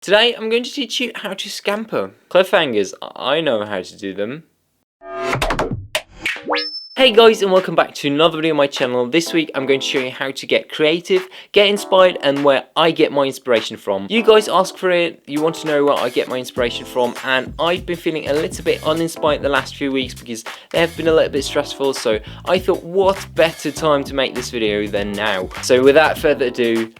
Today I'm going to teach you how to scamper. Cliffhangers, I know how to do them. Hey guys, and welcome back to another video on my channel. This week I'm going to show you how to get creative, get inspired, and where I get my inspiration from. You guys ask for it, you want to know where I get my inspiration from, and I've been feeling a little bit uninspired the last few weeks because they have been a little bit stressful, so I thought what better time to make this video than now. So without further ado,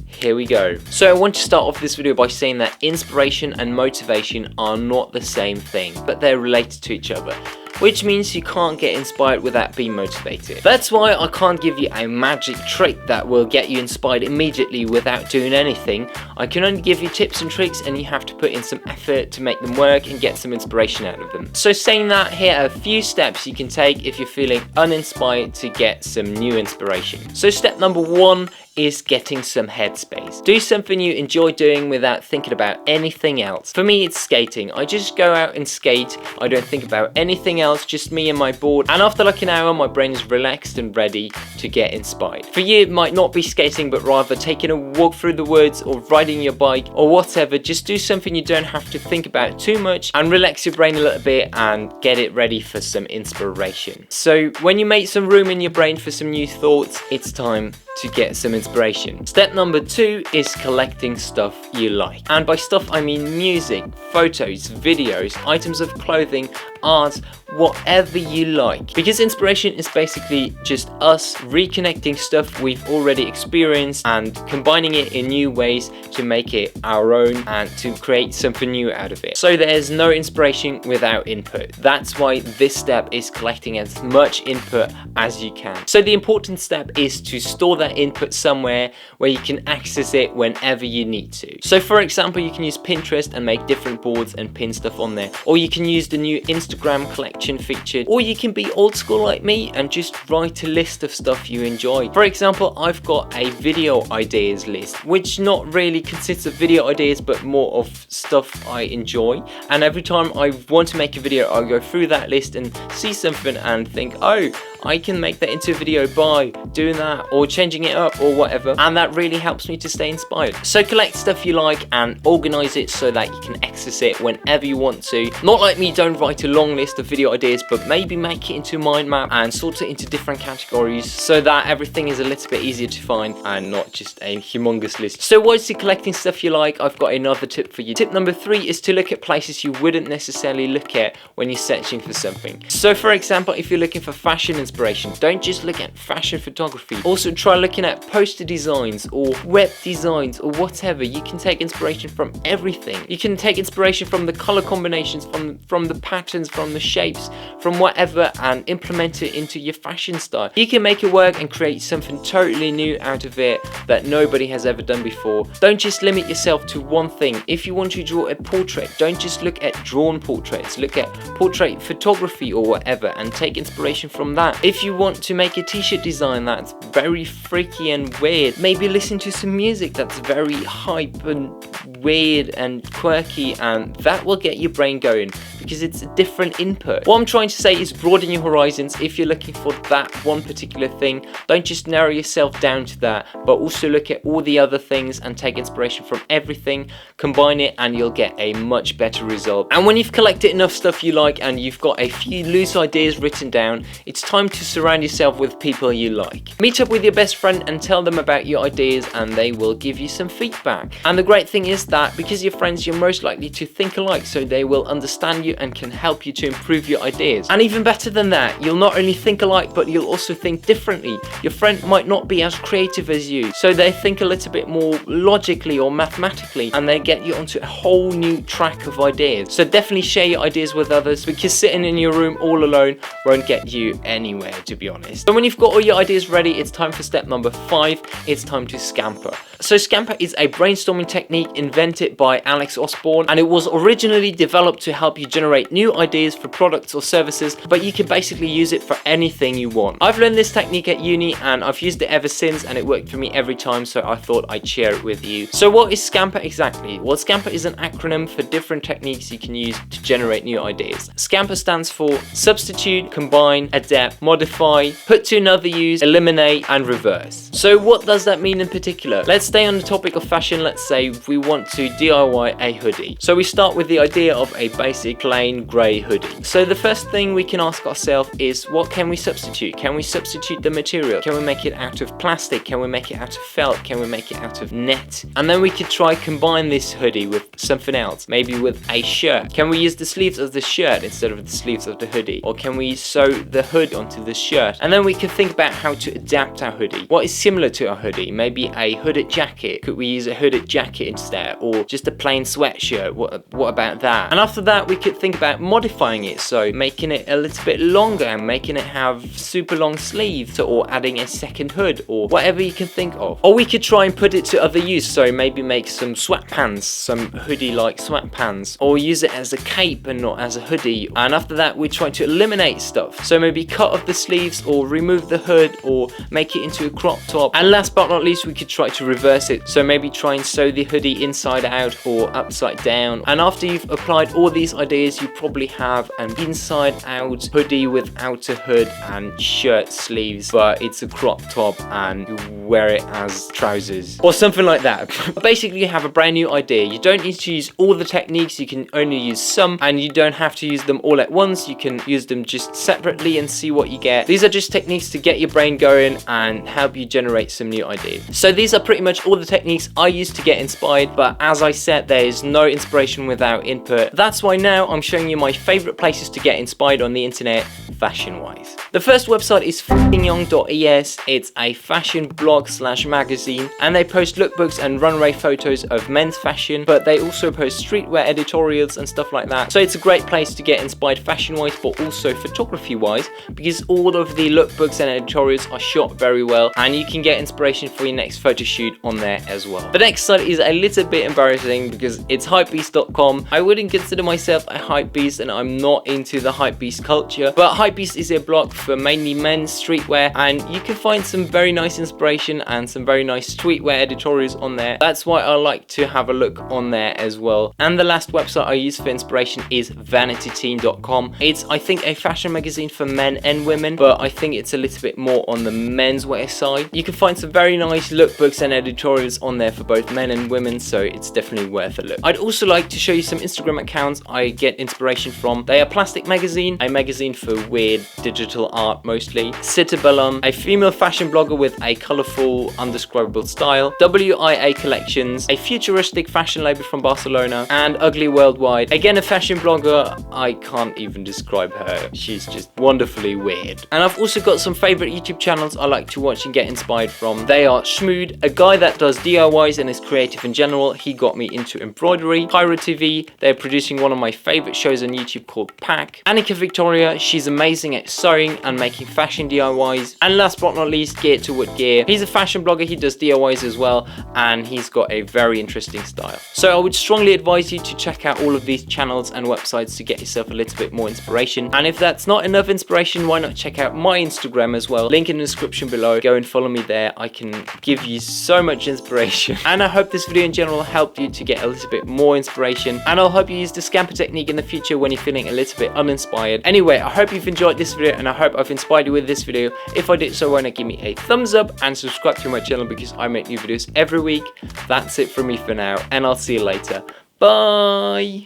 here we go. So I want to start off this video by saying that inspiration and motivation are not the same thing, but they're related to each other, which means you can't get inspired without being motivated. That's why I can't give you a magic trick that will get you inspired immediately without doing anything. I can only give you tips and tricks, and you have to put in some effort to make them work and get some inspiration out of them. So saying that, here are a few steps you can take if you're feeling uninspired to get some new inspiration. So step number one is getting some headspace. Do something you enjoy doing without thinking about anything else. For me, it's skating. I just go out and skate. I don't think about anything else, just me and my board. And after like an hour, my brain is relaxed and ready to get inspired. For you, it might not be skating, but rather taking a walk through the woods or riding your bike or whatever. Just do something you don't have to think about too much and relax your brain a little bit and get it ready for some inspiration. So when you make some room in your brain for some new thoughts, it's time to get some inspiration. Step number two is collecting stuff you like. And by stuff I mean music, photos, videos, items of clothing, art, whatever you like. Because inspiration is basically just us reconnecting stuff we've already experienced and combining it in new ways to make it our own and to create something new out of it. So there's no inspiration without input. That's why this step is collecting as much input as you can. So the important step is to store that input somewhere where you can access it whenever you need to. So for example, you can use Pinterest and make different boards and pin stuff on there, or you can use the new Instagram collection feature, or you can be old school like me and just write a list of stuff you enjoy. For example, I've got a video ideas list, which not really consists of video ideas but more of stuff I enjoy, and every time I want to make a video I go through that list and see something and think, oh, I can make that into a video by doing that or changing it up or whatever, and that really helps me to stay inspired. So collect stuff you like and organize it so that you can access it whenever you want to. Not like me, don't write a long list of video ideas, but maybe make it into a mind map and sort it into different categories so that everything is a little bit easier to find and not just a humongous list. So once you're collecting stuff you like, I've got another tip for you. Tip number three is to look at places you wouldn't necessarily look at when you're searching for something. So for example, if you're looking for fashion inspiration, don't just look at fashion photography. Also try looking at poster designs or web designs or whatever. You can take inspiration from everything. You can take inspiration from the color combinations, from the patterns, from the shapes, from whatever, and implement it into your fashion style. You can make it work and create something totally new out of it that nobody has ever done before. Don't just limit yourself to one thing. If you want to draw a portrait, don't just look at drawn portraits. Look at portrait photography or whatever and take inspiration from that. If you want to make a t-shirt design that's very freaky and weird, maybe listen to some music that's very hype and weird and quirky, and that will get your brain going because it's a different input. What I'm trying to say is broaden your horizons. If you're looking for that one particular thing, don't just narrow yourself down to that, but also look at all the other things and take inspiration from everything, combine it, and you'll get a much better result. And when you've collected enough stuff you like and you've got a few loose ideas written down, it's time to surround yourself with people you like. Meet up with your best friend and tell them about your ideas, and they will give you some feedback. And the great thing is that because you're friends, you're most likely to think alike, so they will understand you and can help you to improve your ideas. And even better than that, you'll not only think alike, but you'll also think differently. Your friend might not be as creative as you, so they think a little bit more logically or mathematically, and they get you onto a whole new track of ideas. So definitely share your ideas with others, because sitting in your room all alone won't get you anywhere, to be honest. So when you've got all your ideas ready, it's time for step number 5. It's time to scamper. So scamper is a brainstorming technique invented by Alex Osborne, and it was originally developed to help you generate new ideas for products or services, but you can basically use it for anything you want. I've learned this technique at uni and I've used it ever since, and it worked for me every time, so I thought I'd share it with you. So what is scamper exactly? Well, scamper is an acronym for different techniques you can use to generate new ideas. Scamper stands for substitute, combine, adapt, modify, put to another use, eliminate, and reverse. So what does that mean in particular? Let's stay on the topic of fashion, let's say we want to DIY a hoodie. So we start with the idea of a basic plain grey hoodie. So the first thing we can ask ourselves is, what can we substitute? Can we substitute the material? Can we make it out of plastic? Can we make it out of felt? Can we make it out of net? And then we could try combine this hoodie with something else, maybe with a shirt. Can we use the sleeves of the shirt instead of the sleeves of the hoodie? Or can we sew the hood onto the shirt? And then we can think about how to adapt our hoodie. What is similar to our hoodie? Maybe a hooded jacket. Could we use a hooded jacket instead? Or just a plain sweatshirt? What about that? And after that, we could think about modifying it, so making it a little bit longer and making it have super long sleeves, or adding a second hood, or whatever you can think of. Or we could try and put it to other use, so maybe make some sweatpants, some hoodie like sweatpants, or use it as a cape and not as a hoodie. And after that, we try to eliminate stuff, so maybe cut off the sleeves or remove the hood or make it into a crop top. And last but not least, we could try to reverse it, so maybe try and sew the hoodie inside out or upside down. And after you've applied all these ideas, you probably have an inside out hoodie without a hood and shirt sleeves, but it's a crop top and you wear it as trousers or something like that. Basically, you have a brand new idea. You don't need to use all the techniques, you can only use some, and you don't have to use them all at once. You can use them just separately and see what you get. These are just techniques to get your brain going and help you generate some new ideas. So these are pretty much all the techniques I use to get inspired, but as I said, there is no inspiration without input. That's why now I'm showing you my favorite places to get inspired on the internet, fashion wise. The first website is young.es. It's a fashion blog / magazine, and they post lookbooks and runway photos of men's fashion, but they also post streetwear editorials and stuff like that. So it's a great place to get inspired fashion wise, but also photography wise, because all of the lookbooks and editorials are shot very well, and you can get inspiration for your next photo shoot on there as well. The next site is a little bit embarrassing because it's hypebeast.com. I wouldn't consider myself a hypebeast, and I'm not into the hypebeast culture, but hypebeast is a blog for mainly men's streetwear, and you can find some very nice inspiration and some very nice streetwear editorials on there. That's why I like to have a look on there as well. And the last website I use for inspiration is vanityteen.com. It's, I think, a fashion magazine for men and women, but I think it's a little bit more on the menswear side. You can find some very nice lookbooks and editorials on there for both men and women, so it's definitely worth a look. I'd also like to show you some Instagram accounts I get inspiration from. They are Plastic Magazine, a magazine for weird digital art mostly, Cittabellum, a female fashion blogger with a colourful, undescribable style, WIA Collections, a futuristic fashion label from Barcelona, and Ugly Worldwide, again a fashion blogger. I can't even describe her, she's just wonderfully weird. And I've also got some favourite YouTube channels I like to watch and get inspired from. They are Schmood, a guy that does DIYs and is creative in general. He got me into embroidery. Pyro TV, they're producing one of my favourite shows on YouTube called Pack. Annika Victoria, she's amazing at sewing and making fashion DIYs. And last but not least, Gear to Wood Gear. He's a fashion blogger, he does DIYs as well, and he's got a very interesting style. So I would strongly advise you to check out all of these channels and websites to get yourself a little bit more inspiration. And if that's not enough inspiration, why not check out my Instagram as well? Link in the description below. Go and follow me there. I can give you so much inspiration. And I hope this video in general helped you to get a little bit more inspiration. And I'll hope you use the scamper technique in the future when you're feeling a little bit uninspired. Anyway, I hope you've enjoyed this video, and I hope I've inspired you with this video. If I did so, why not give me a thumbs up and subscribe to my channel, because I make new videos every week. That's it from me for now, and I'll see you later. Bye!